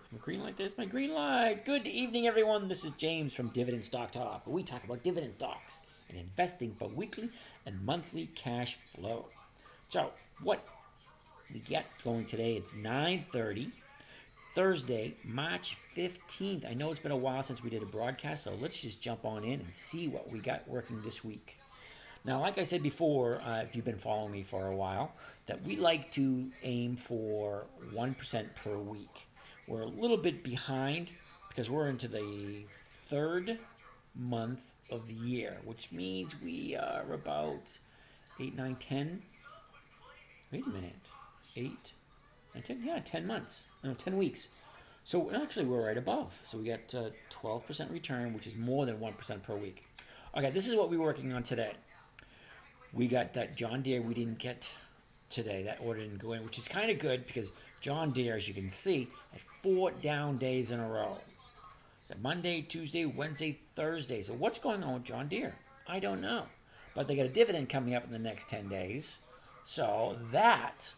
If my green light, there's my green light. Good evening, everyone. This is James from Dividend Stock Talk, where we talk about dividend stocks and investing for weekly and monthly cash flow. So, what we got going today, it's 9:30, Thursday, March 15th. I know it's been a while since we did a broadcast, so let's just jump on in and see what we got working this week. Now, like I said before, if you've been following me for a while, that we like to aim for 1% per week. We're a little bit behind because we're into the third month of the year, which means we are about 8, 9, 10. Wait a minute. 8, 9, 10? Yeah, 10 months. No, 10 weeks. So actually, we're right above. So we got 12% return, which is more than 1% per week. Okay, this is what we're working on today. We got that John Deere we didn't get today. That order didn't go in, which is kind of good because John Deere, as you can see, had 4 down days in a row. Monday, Tuesday, Wednesday, Thursday. So what's going on with John Deere? I don't know. But they got a dividend coming up in the next 10 days. So that's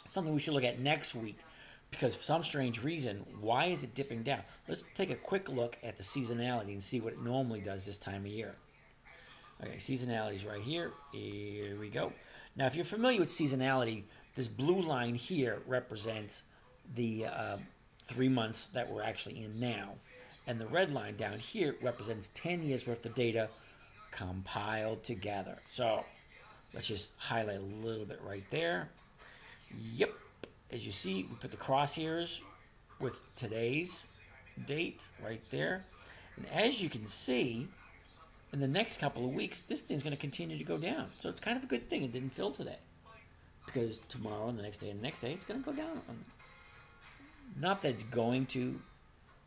something we should look at next week because for some strange reason, why is it dipping down? Let's take a quick look at the seasonality and see what it normally does this time of year. Okay, seasonality is right here. Here we go. Now, if you're familiar with seasonality, this blue line here represents the 3 months that we're actually in now. And the red line down here represents 10 years worth of data compiled together. So let's just highlight a little bit right there. Yep. As you see, we put the crosshairs with today's date right there. And as you can see, in the next couple of weeks, this thing's going to continue to go down. So it's kind of a good thing it didn't fill today. Because tomorrow and the next day and the next day, it's going to go down. Not that it's going to.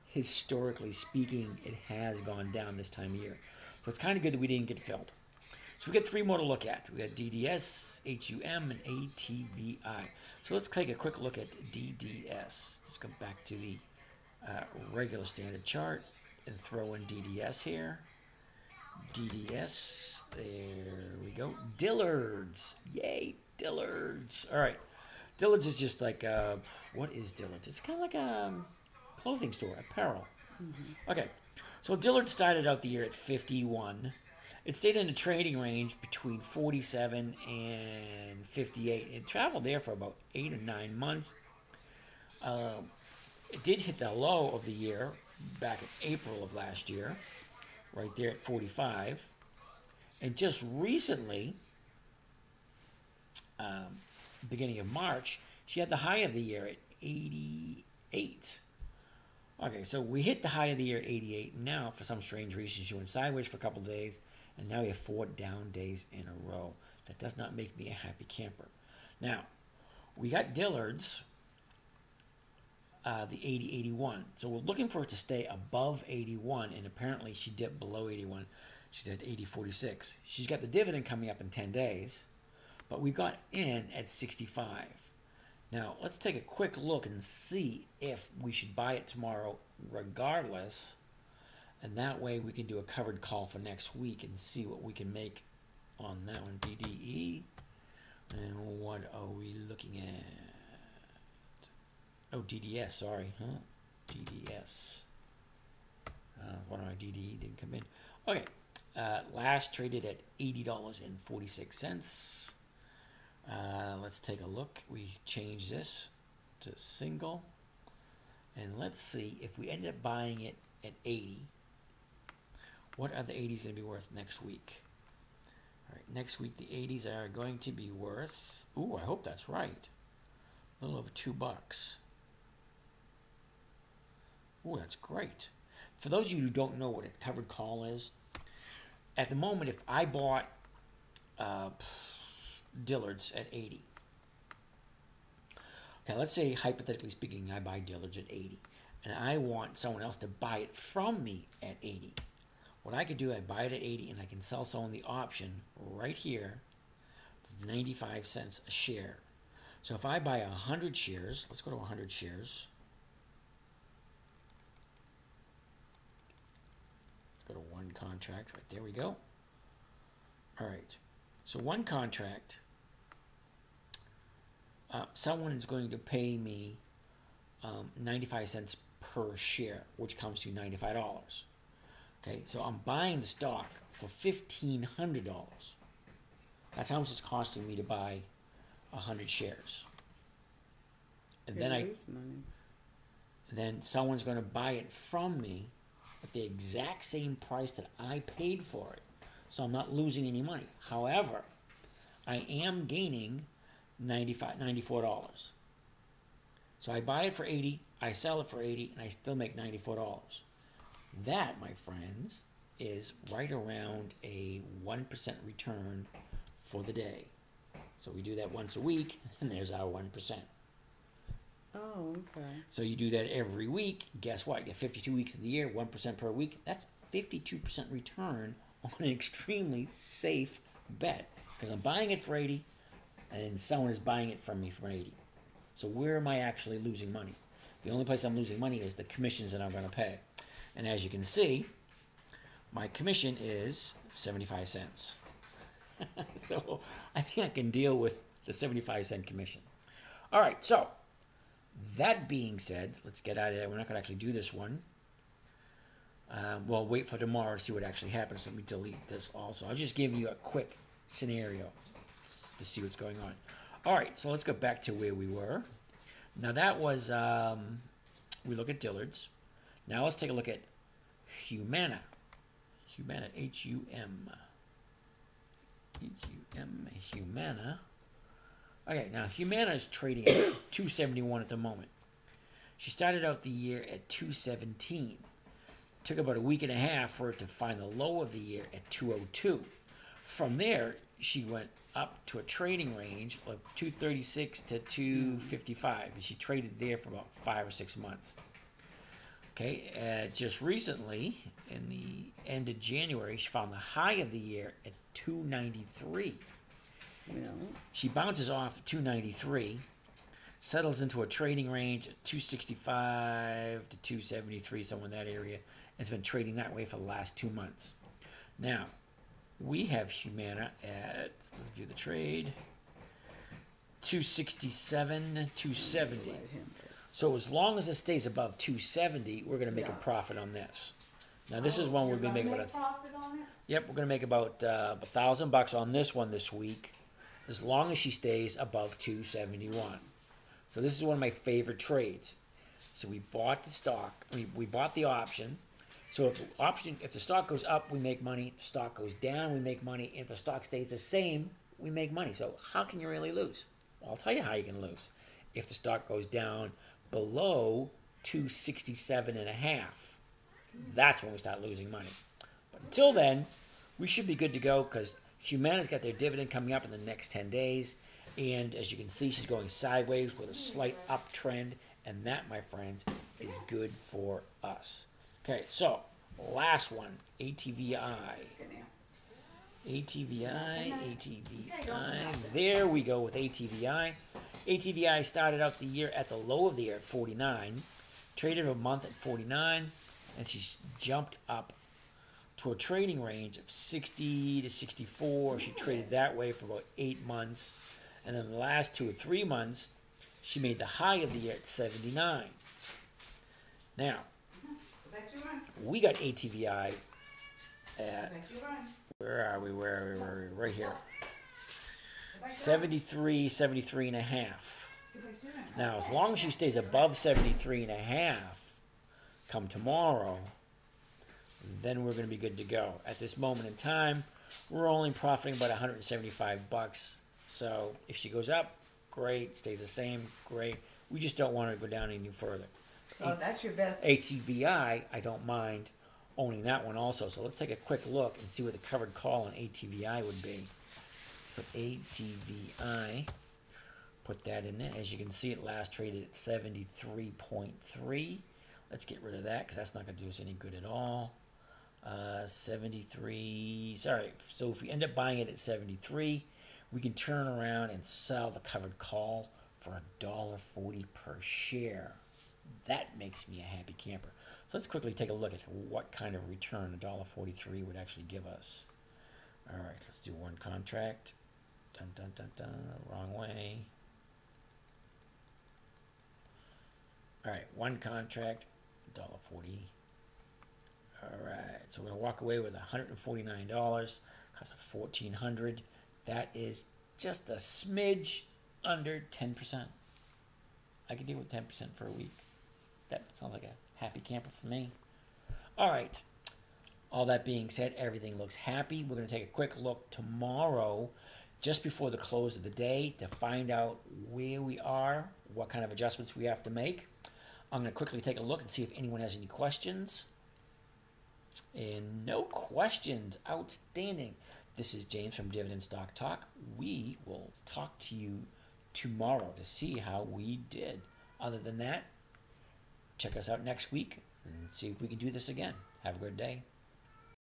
Historically speaking, it has gone down this time of year. So it's kind of good that we didn't get filled. So we got 3 more to look at. We got DDS, HUM, and ATVI. So let's take a quick look at DDS. Let's go back to the regular standard chart and throw in DDS here. DDS, there we go. Dillard's, yay, Dillard's. All right, Dillard's is just like, what is Dillard's? It's kind of like a clothing store, apparel. Okay, so Dillard started out the year at 51. It stayed in a trading range between 47 and 58. It traveled there for about 8 or 9 months. It did hit the low of the year back in April of last year, right there at 45. And just recently, beginning of March, she had the high of the year at 88. Okay, so we hit the high of the year at 88. Now, for some strange reason, she went sideways for a couple of days, and now we have 4 down days in a row. That does not make me a happy camper. Now, we got Dillard's, the 80-81. So we're looking for it to stay above 81, and apparently she dipped below 81. She's at 80.46. She's got the dividend coming up in 10 days, but we got in at 65. Now, let's take a quick look and see if we should buy it tomorrow regardless, and that way we can do a covered call for next week and see what we can make on that one. DDE, and what are we looking at? Oh, DDS, sorry, huh? DDS. One of our DDE didn't come in. Okay, last traded at $80.46. Let's take a look. We change this to single, and let's see if we end up buying it at 80. What are the 80s going to be worth next week? All right, next week the 80s are going to be worth. Ooh, I hope that's right. A little over $2. Ooh, that's great. For those of you who don't know what a covered call is, at the moment, if I bought Dillard's at 80. Okay, let's say, hypothetically speaking, I buy Dillard's at 80, and I want someone else to buy it from me at 80. What I could do, I buy it at 80, and I can sell someone the option right here for 95 cents a share. So if I buy 100 shares, let's go to 100 shares. Let's go to one contract. Right there we go. All right. So one contract, someone is going to pay me 95 cents per share, which comes to $95. Okay, so I'm buying the stock for $1,500. That's how much it's costing me to buy 100 shares. And You then lose money. then someone's going to buy it from me at the exact same price that I paid for it. So I'm not losing any money. However, I am gaining $94. So I buy it for $80, I sell it for $80, and I still make $94. That, my friends, is right around a 1% return for the day. So we do that once a week, and there's our 1%. Oh, okay. So you do that every week. Guess what? You get 52 weeks of the year, 1% per week. That's 52% return on an extremely safe bet. Because I'm buying it for 80, and someone is buying it from me for 80. So where am I actually losing money? The only place I'm losing money is the commissions that I'm going to pay. And as you can see, my commission is 75 cents. So I think I can deal with the 75-cent commission. All right, so that being said, let's get out of there. We're not going to actually do this one. We'll wait for tomorrow to see what actually happens. Let me delete this also. I'll just give you a quick scenario to see what's going on. All right, so let's go back to where we were. Now that was, we look at Dillard's. Now let's take a look at Humana. Humana, H-U-M. Humana. Okay, now Humana is trading at 271 at the moment. She started out the year at 217. Took about a week and a half for it to find the low of the year at 202. From there, she went up to a trading range of 236 to 255, and she traded there for about 5 or 6 months. Okay, just recently, in the end of January, she found the high of the year at 293. Yeah. She bounces off 293, settles into a trading range at 265 to 273, somewhere in that area, and has been trading that way for the last 2 months. Now, we have Humana at, let's view the trade, 267, 270. So as long as it stays above 270, we're going to make a profit on this. Now this is one we'll be making about profit on it? Yep, we're going to make about $1,000 on this one this week, as long as she stays above 271. So this is one of my favorite trades. So we bought the stock, we bought the option. So if the stock goes up, we make money. If the stock goes down, we make money. If the stock stays the same, we make money. So how can you really lose? Well, I'll tell you how you can lose. If the stock goes down below 267.5, that's when we start losing money. But until then, we should be good to go because Humana's got their dividend coming up in the next 10 days. And as you can see, she's going sideways with a slight uptrend. And that, my friends, is good for us. Okay, so last one, ATVI. ATVI. There we go with ATVI. ATVI started out the year at the low of the year at 49, traded a month at 49, and she's jumped up to a trading range of 60 to 64. She traded that way for about 8 months, and then the last 2 or 3 months, she made the high of the year at 79. Now, we got ATVI at, where are we, right here, 73 and a half. Now, as long as she stays above 73 and a half come tomorrow, then we're going to be good to go. At this moment in time, we're only profiting about $175. So if she goes up, great. Stays the same, great. We just don't want her to go down any further. So that's your best. ATVI, I don't mind owning that one also. So let's take a quick look and see what the covered call on ATVI would be. Put ATVI, put that in there. As you can see, it last traded at 73.3. Let's get rid of that because that's not going to do us any good at all. 73, sorry. So if we end up buying it at 73, we can turn around and sell the covered call for $1.40 per share. That makes me a happy camper. So let's quickly take a look at what kind of return $1.43 would actually give us. All right, let's do one contract. Dun, dun, dun, dun, wrong way. All right, one contract, $1.40. All right, so we're gonna walk away with $149. Cost of $1,400. That is just a smidge under 10%. I could deal with 10% for a week. That sounds like a happy camper for me. All right. All that being said, everything looks happy. We're going to take a quick look tomorrow, just before the close of the day, to find out where we are, what kind of adjustments we have to make. I'm going to quickly take a look and see if anyone has any questions. And no questions. Outstanding. This is James from Dividend Stock Talk. We will talk to you tomorrow to see how we did. Other than that, check us out next week and see if we can do this again. Have a good day.